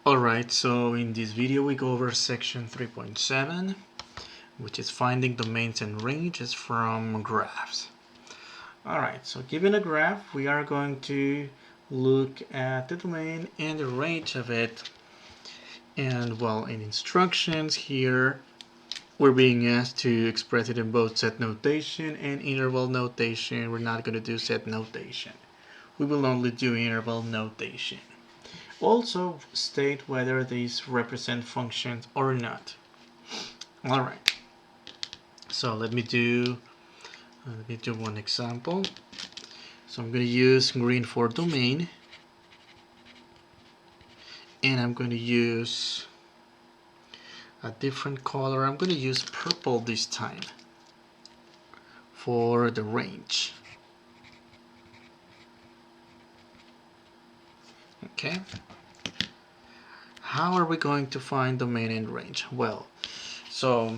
Alright, so in this video we go over section 3.7, which is finding domains and ranges from graphs. Alright, so given a graph, we are going to look at the domain and the range of it. And well, in instructions here, we're being asked to express it in both set notation and interval notation. We're not going to do set notation. We will only do interval notation. Also state whether these represent functions or not. Alright, so let me do one example. So I'm going to use green for domain, and I'm going to use a different color. I'm going to use purple this time for the range. Okay. How are we going to find domain and range? Well, so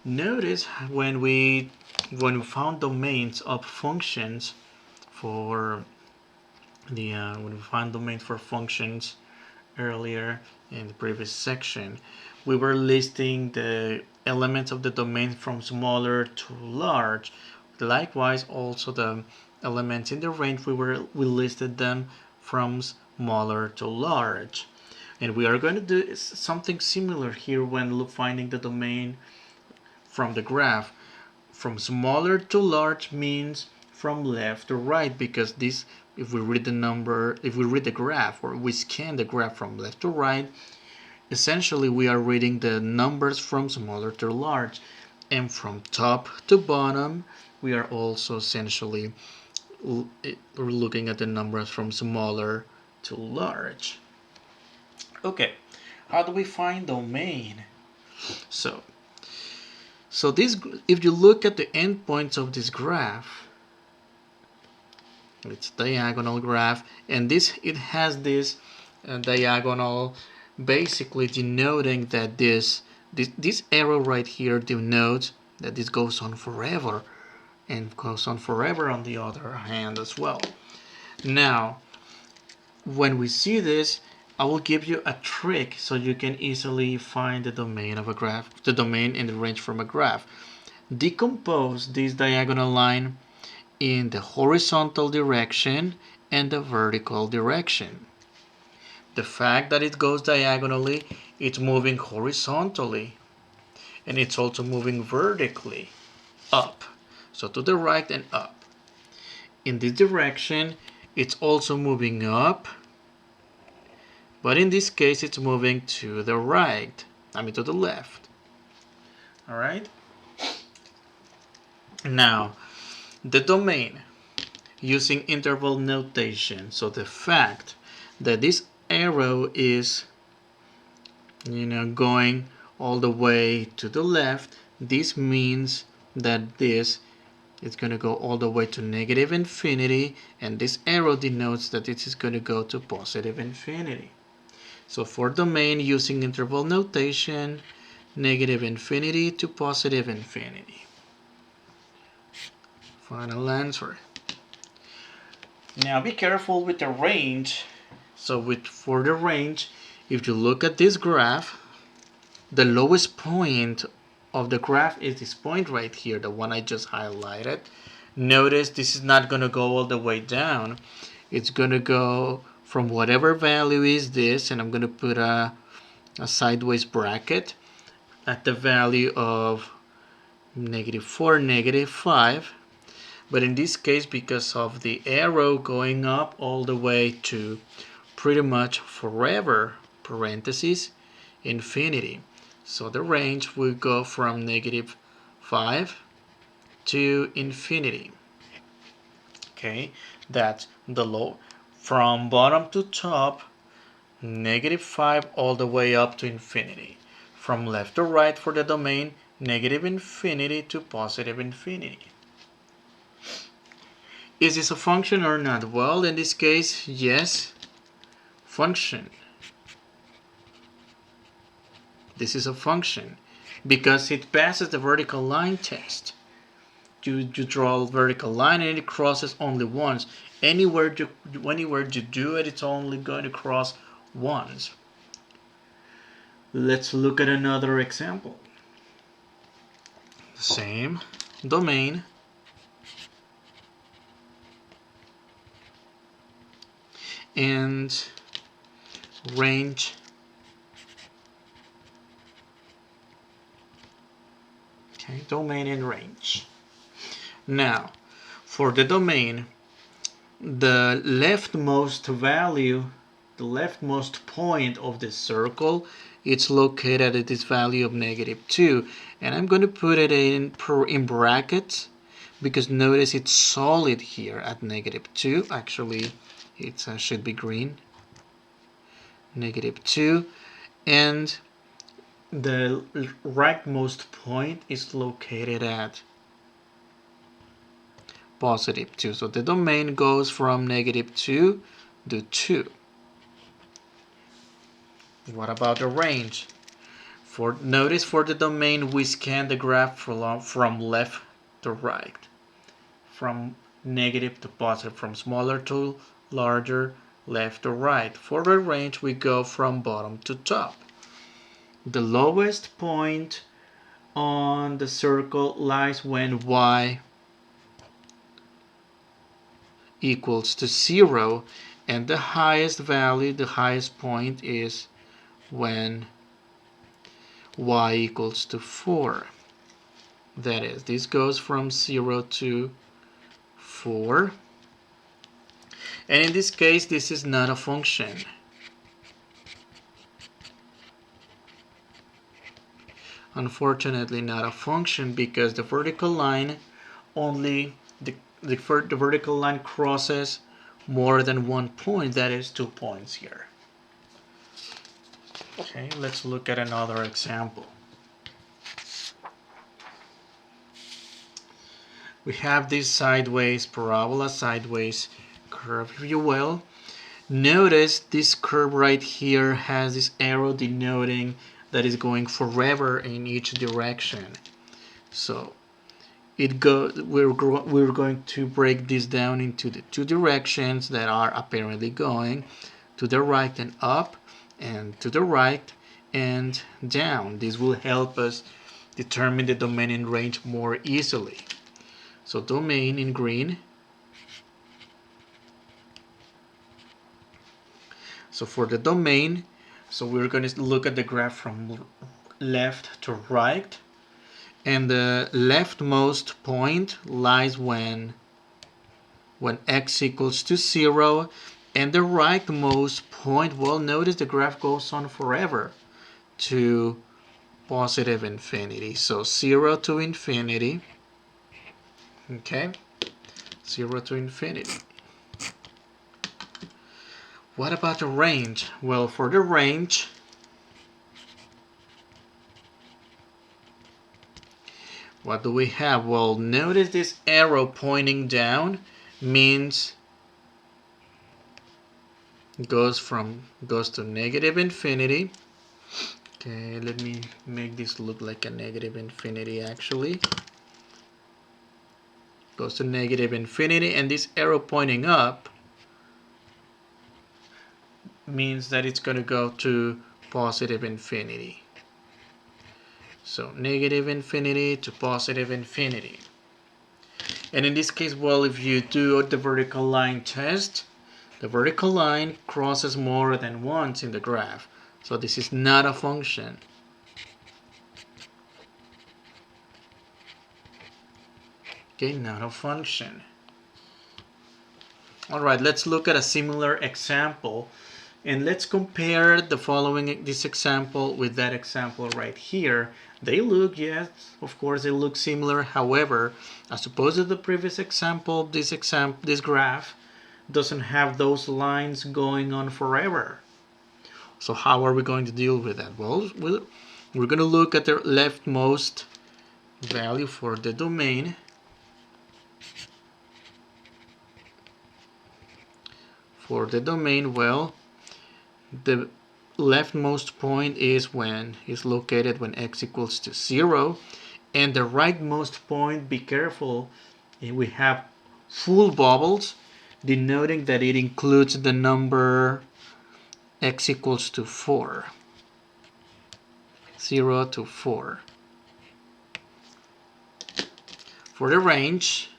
notice when we found domains of functions for the when we found domains for functions earlier in the previous section, we were listing the elements of the domain from smaller to large. Likewise, also the elements in the range, we listed them from smaller to large. And we are going to do something similar here when finding the domain from the graph. From smaller to large means from left to right, because this, if we read the graph, or we scan the graph from left to right, essentially we are reading the numbers from smaller to large. And from top to bottom, we are also essentially looking at the numbers from smaller to large. Okay, how do we find domain? So this, if you look at the endpoints of this graph, it's a diagonal graph, and it has this diagonal, basically denoting that this arrow right here denotes that this goes on forever, and goes on forever on the other hand as well. Now, when we see this, I will give you a trick so you can easily find the domain of a graph, the domain and the range from a graph. Decompose this diagonal line in the horizontal direction and the vertical direction. The fact that it goes diagonally, it's moving horizontally, and it's also moving vertically up, so to the right and up. In this direction, it's also moving up, but in this case it's moving to the right, to the left. Alright? Now, the domain, using interval notation. So the fact that this arrow is going all the way to the left, this means that this is going to go all the way to negative infinity, and this arrow denotes that this is going to go to positive infinity. So for domain, using interval notation, negative infinity to positive infinity. Final answer. Now be careful with the range. So for the range, if you look at this graph, the lowest point of the graph is this point right here, the one I just highlighted. Notice this is not going to go all the way down. It's going to go from whatever value is this, and I'm going to put a sideways bracket at the value of -4, -5. But in this case, because of the arrow going up all the way to pretty much forever, parentheses, infinity. So the range will go from -5 to infinity. Okay, that's the low. From bottom to top, -5 all the way up to infinity. From left to right for the domain, negative infinity to positive infinity. Is this a function or not? Well, in this case, yes, function. This is a function because it passes the vertical line test. You draw a vertical line and it crosses only once. Anywhere you do it, it's only going to cross once. Let's look at another example. Same domain and range. Okay, domain and range. Now, for the domain, the leftmost value, the leftmost point of the circle, it's located at this value of -2, and I'm going to put it in brackets because notice it's solid here at -2. Actually, it should be green. -2, and the rightmost point is located at +2. So the domain goes from -2 to 2. What about the range? Notice for the domain we scan the graph from left to right, from negative to positive, from smaller to larger, left to right. For the range we go from bottom to top. The lowest point on the circle lies when y equals to 0, and the highest value, the highest point is when y equals to 4. That is, this goes from 0 to 4. And in this case, this is not a function. Unfortunately, not a function because the vertical line only, the vertical line crosses more than one point, that is 2 points here. Okay, let's look at another example. We have this sideways parabola, sideways curve, if you will. Notice this curve right here has this arrow denoting that is going forever in each direction. So we're going to break this down into the two directions that are apparently going to the right and up, and to the right and down. This will help us determine the domain and range more easily. So domain in green. So for the domain, so we're going to look at the graph from left to right, and the leftmost point lies when x equals to 0, and the rightmost point, well, notice the graph goes on forever to positive infinity. So 0 to infinity. Okay, 0 to infinity. What about the range? Well, for the range, what do we have? Well, notice this arrow pointing down means goes to negative infinity. Okay, let me make this look like a negative infinity actually. Goes to negative infinity, and this arrow pointing up means that it's going to go to positive infinity. So negative infinity to positive infinity. And in this case, well, if you do the vertical line test, the vertical line crosses more than once in the graph. So this is not a function. Okay, not a function. All right, let's look at a similar example, and let's compare this example with that example right here. They look, yes, of course, they look similar. However, as opposed to the previous example, this graph doesn't have those lines going on forever. So how are we going to deal with that? Well, we're going to look at the leftmost value for the domain. For the domain, well, the leftmost point is located when x equals to 0, and the rightmost point, be careful, we have full bubbles denoting that it includes the number x equals to 4. 0 to 4. For the range,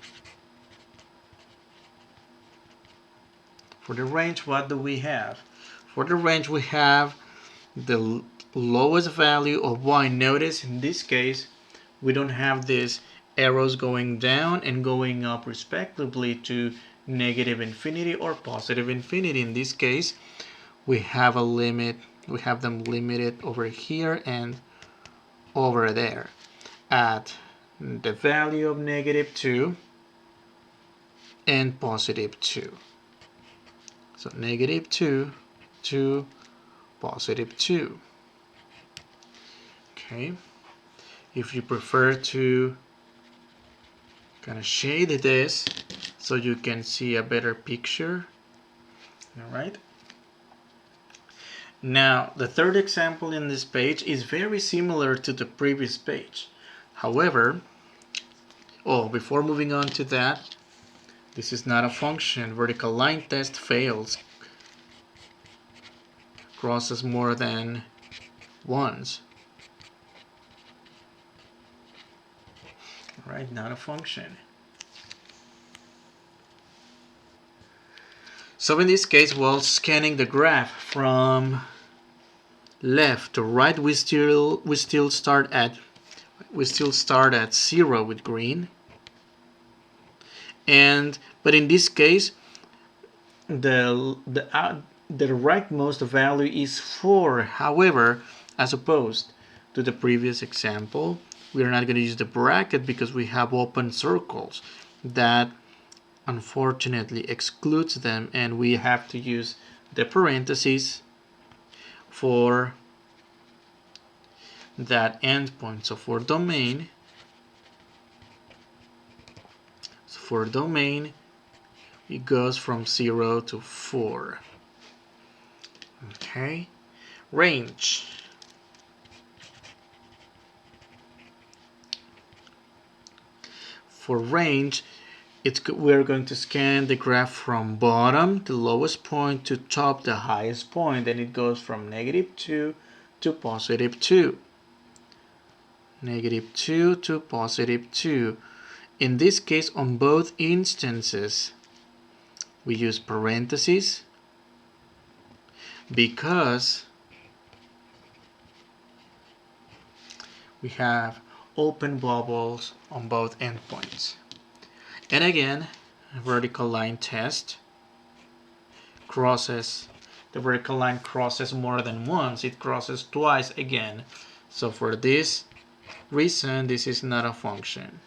what do we have? For the range, we have the lowest value of y. Notice in this case, we don't have these arrows going down and going up respectively to negative infinity or positive infinity. In this case, we have a limit. We have them limited over here and over there at the value of negative 2 and positive 2. So negative 2 to positive 2. Okay. If you prefer to kind of shade this so you can see a better picture. All right. Now, the third example in this page is very similar to the previous page. However, before moving on to that, this is not a function. Vertical line test fails. Crosses more than once. All right, not a function. So in this case, while scanning the graph from left to right, we still start at 0 with green. But in this case, the rightmost value is 4. However, as opposed to the previous example, we are not going to use the bracket because we have open circles. That unfortunately excludes them, and we have to use the parentheses for that endpoint. So for domain, it goes from 0 to 4. Okay. Range. For range, we're going to scan the graph from bottom, the lowest point, to top, the highest point. And it goes from negative 2 to positive 2. Negative 2 to positive 2. In this case, on both instances, we use parentheses because we have open bubbles on both endpoints. And again, vertical line test crosses, the vertical line crosses more than once. It crosses twice again. So for this reason, this is not a function.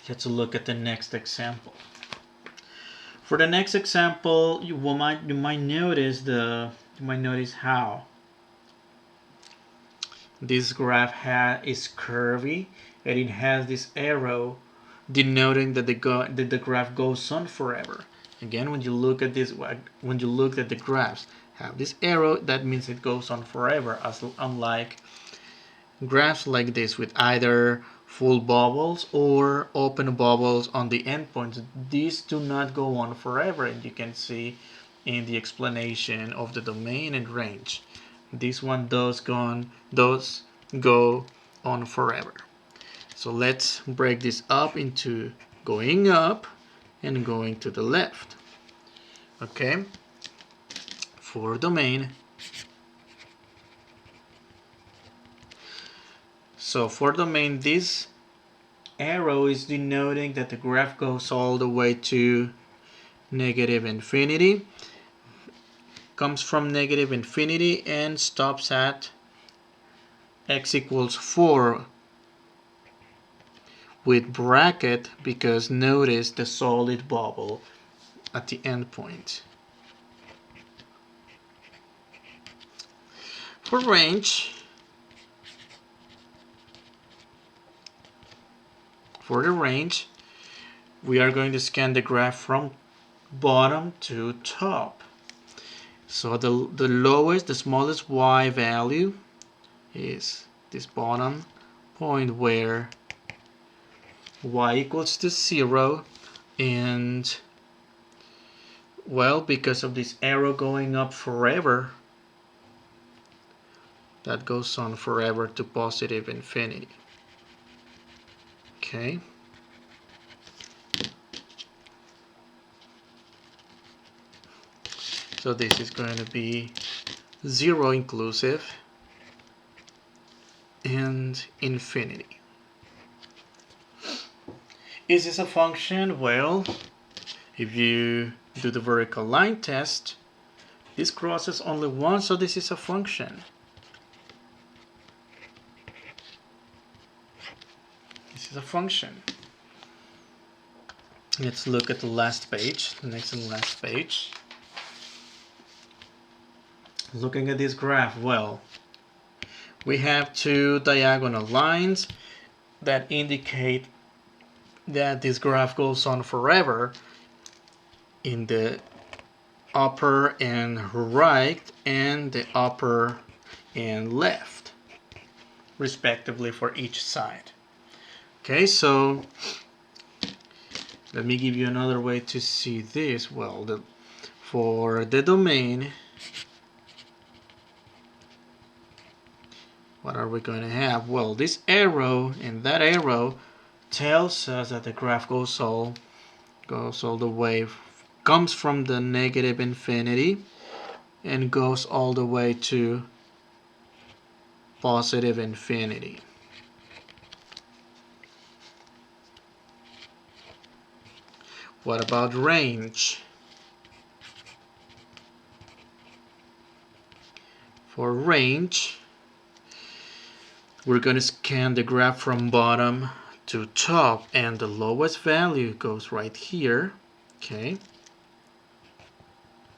Let's look at the next example. For the next example, you might notice how this graph is curvy, and it has this arrow denoting that the graph goes on forever. Again, when you look at the graphs have this arrow, that means it goes on forever, unlike graphs like this with either full bubbles or open bubbles on the endpoints. These do not go on forever, and you can see in the explanation of the domain and range. This one does go on forever. So let's break this up into going up and going to the left. Okay, for domain. So for domain, this arrow is denoting that the graph goes all the way to negative infinity, comes from negative infinity and stops at x equals 4 with bracket, because notice the solid bubble at the end point. For range, we are going to scan the graph from bottom to top. So the lowest, the smallest y value is this bottom point where y equals to 0 And well, because of this arrow going up forever, that goes on forever to positive infinity. Okay. So this is going to be 0 inclusive and infinity. Is this a function? Well, if you do the vertical line test, this crosses only once, so this is a function. This is a function. Let's look at the last page, the next and last page. Looking at this graph, well, we have two diagonal lines that indicate that this graph goes on forever in the upper and right and the upper and left, respectively, for each side. Okay, so let me give you another way to see this. Well, for the domain, what are we going to have? Well, this arrow and that arrow tells us that the graph goes all the way, comes from the negative infinity and goes all the way to positive infinity. What about range? For range, we're going to scan the graph from bottom to top, and the lowest value goes right here. Okay.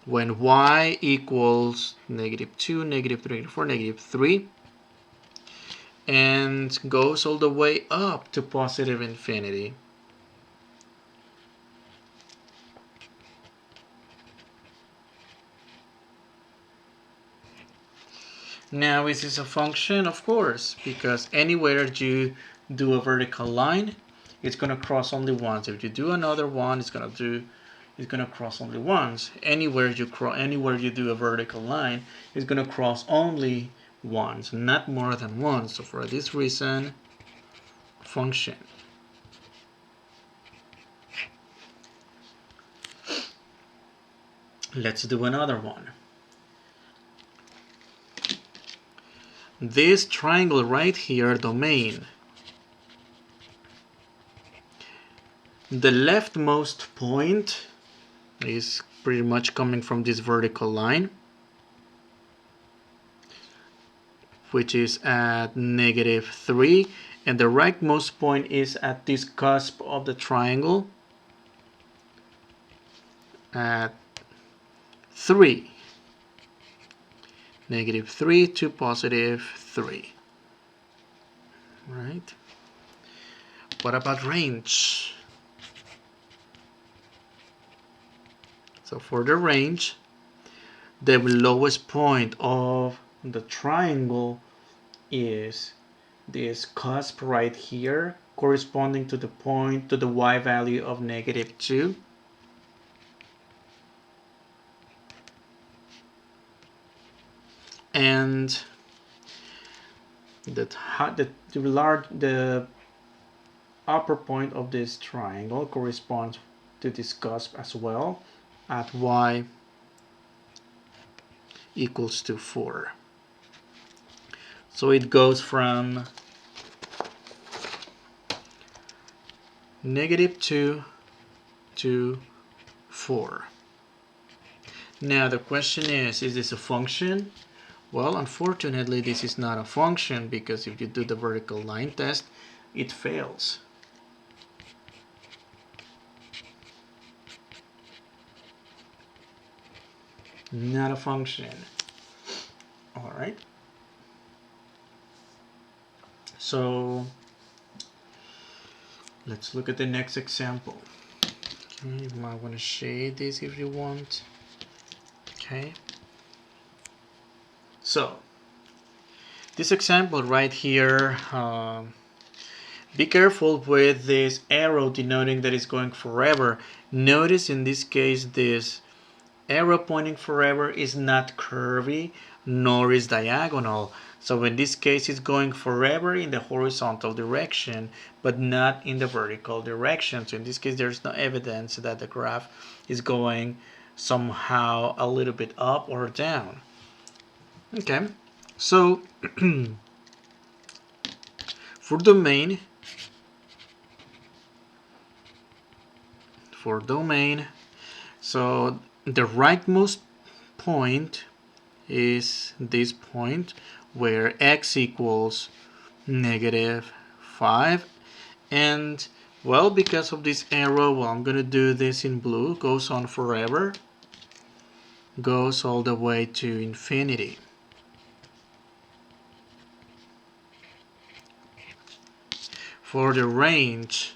When y equals -2, -3, -4, -3, and goes all the way up to positive infinity. Now, is this a function? Of course, because anywhere you do a vertical line, it's going to cross only once. If you do another one, it's going to cross only once. Anywhere you do a vertical line, it's going to cross only once, not more than once. So for this reason, function. Let's do another one. This triangle right here, domain, the leftmost point is pretty much coming from this vertical line, which is at -3, and the rightmost point is at this cusp of the triangle at 3. -3 to +3. Right? What about range? So for the range, the lowest point of the triangle is this cusp right here, corresponding to the point, to the y value of -2. And the upper point of this triangle corresponds to this cusp as well, at y equals to 4. So it goes from -2 to 4. Now the question is this a function? Well, unfortunately, this is not a function, because if you do the vertical line test, it fails. Not a function. All right. So let's look at the next example. Okay, you might want to shade this if you want. Okay. So this example right here, Be careful with this arrow denoting that it's going forever. Notice in this case this arrow pointing forever is not curvy nor is diagonal. So in this case it's going forever in the horizontal direction but not in the vertical direction. So in this case there's no evidence that the graph is going somehow a little bit up or down. Okay, so for domain, so the rightmost point is this point where x equals -5, and well, because of this arrow, well, I'm gonna do this in blue, goes on forever, goes all the way to infinity. For the range,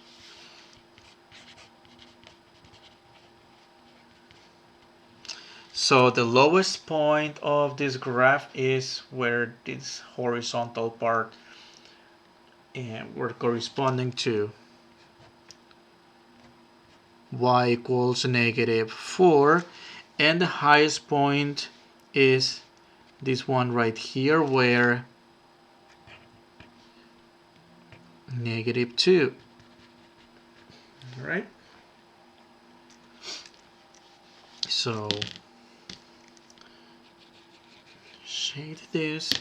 so the lowest point of this graph is where this horizontal part and we're corresponding to y equals -4, and the highest point is this one right here where -2. All right, so shade this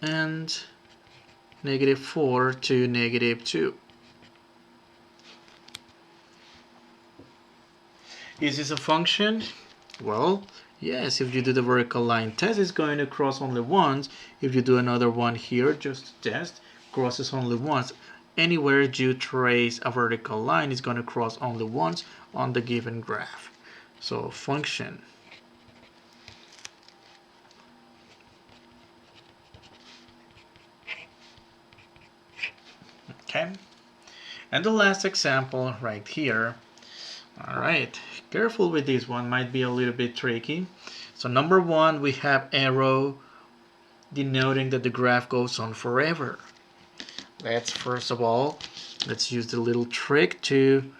and -4 to -2. Is this a function? Well, yes, if you do the vertical line test, it's going to cross only once. If you do another one here, just test, crosses only once. Anywhere you trace a vertical line is going to cross only once on the given graph. So function. Okay, and the last example right here. All right, careful with this one, might be a little bit tricky. So number one, we have arrow denoting that the graph goes on forever. Let's first of all, let's use the little trick to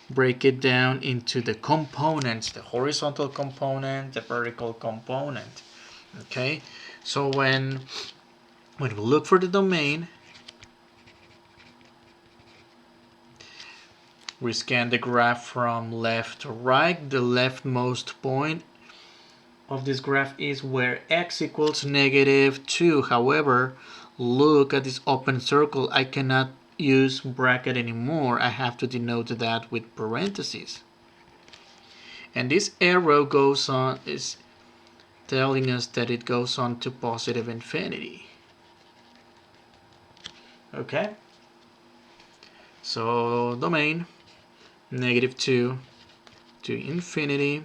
break it down into the components, the horizontal component, the vertical component. Okay, so when we look for the domain, we scan the graph from left to right. The leftmost point of this graph is where x equals -2. However, look at this open circle. I cannot use bracket anymore. I have to denote that with parentheses. And this arrow goes on, is telling us that it goes on to positive infinity. Okay? So domain, -2 to infinity.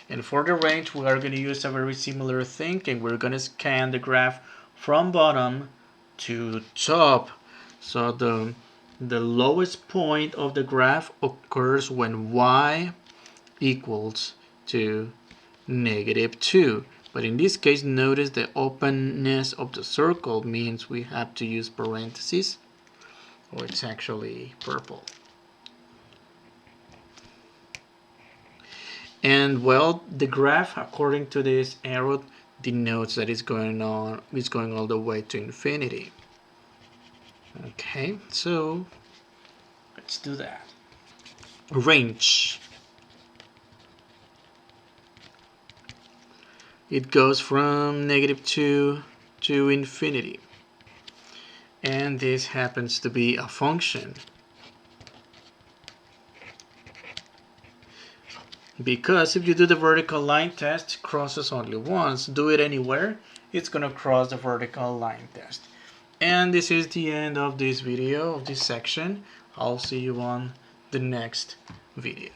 And for the range, we are going to use a very similar thing, and we're going to scan the graph from bottom to top. So the lowest point of the graph occurs when y equals to -2. But in this case, notice the openness of the circle means we have to use parentheses, or it's actually purple. And well, the graph, according to this arrow, denotes that it's going all the way to infinity. Okay, so let's do that. Range. It goes from -2 to infinity. And this happens to be a function. Because if you do the vertical line test, crosses only once. Do it anywhere, it's going to cross the vertical line test. And this is the end of this video, of this section. I'll see you on the next video.